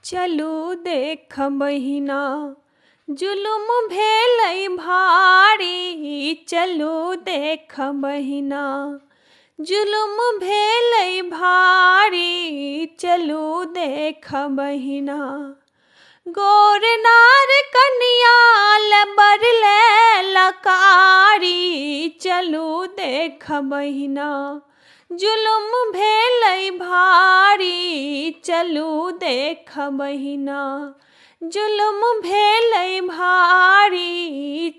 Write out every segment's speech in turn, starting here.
चलू देख बहिना जुलुम भेलै भारी। चलू देख बहिना जुलुम भेलै भारी। चलू देख बहिना गोर नार कनिया लबर लकारी। चलू देख बहिना जुलुम भेलै भारी। चलू देख बहिना जुलुम भेलै भारी।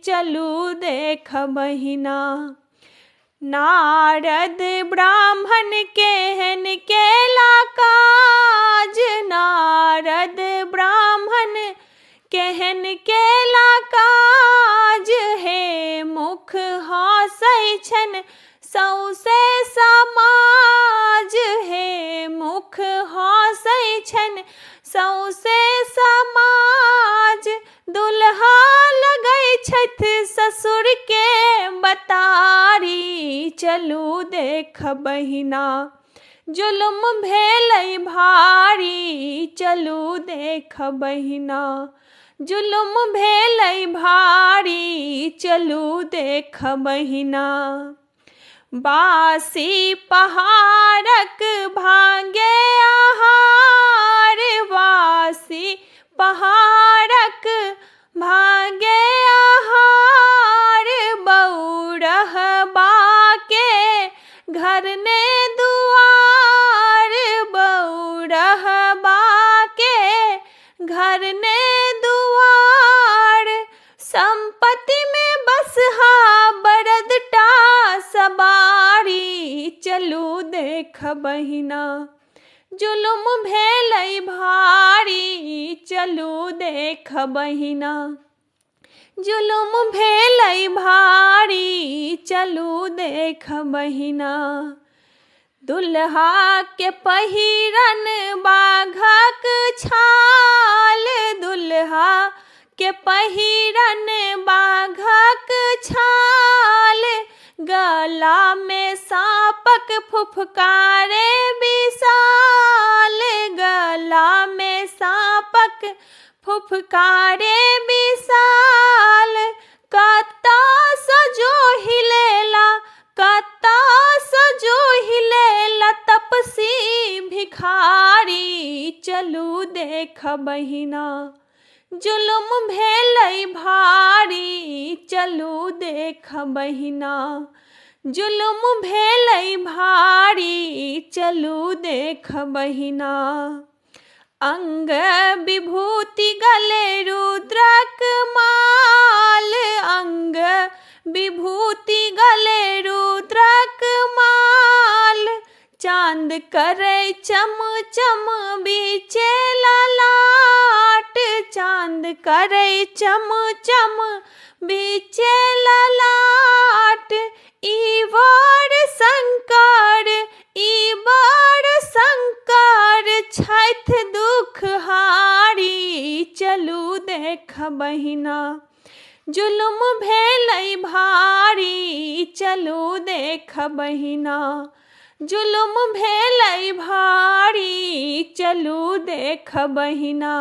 चलू देख बहिना नारद ब्राह्मण केहन केला काज। नारद ब्राह्मण केहन केला काज। हे मुख हँसै छन सौसे समाज। हे मुख हँसै छन सौसे समाज। दुल्हा लगै छथि ससुर के बतारी। चलू देख बहिना जुलुम भेलै भारी। चलू देख बहिना जुलुम भेलै भारी। चलू देख बहिना बासी पहाड़क भांगे आहार। बासी पहाड़क भांगे आहार। बौरहबा के घर ने दुआर। बौरहबा के घर ने दुआर। संपत्ति में बसहा बरदटा सवारी। चलू देख बहिना जुलुम भेलै भारी। चलू देख बहिना जुलुम भेलै भारी। चलू देख बहिना दुल्हा के पहिरन बाघक छाल। दुल्हा के पहिरन बाघक छाल। गला में साँपक फुफकारे विशाल। गला में साँपक फुफकारे विशाल। कत्ता सजो हिलेला कत्ता सजो हिलेला तपसी भिखारी। चलू देख बहिना जुलुम भेलै भारी। चलू देख बहिना जुलुम भेलै भारी। चलू देख बहिना अंग विभूति गले रुद्रक माल। अंग विभूति गले रुद्रक माल। चांद करे चम चम बीचे ललाट। चांद करे चम चम बीचे ललाट। ई बड़ शंकर ई बड़ शंकर छथि दुखहारी। चलू देख बहिना जुलुम भेलै भारी। चलू देख बहिना जुलुम भेलै भारी। चलू देख बहिना।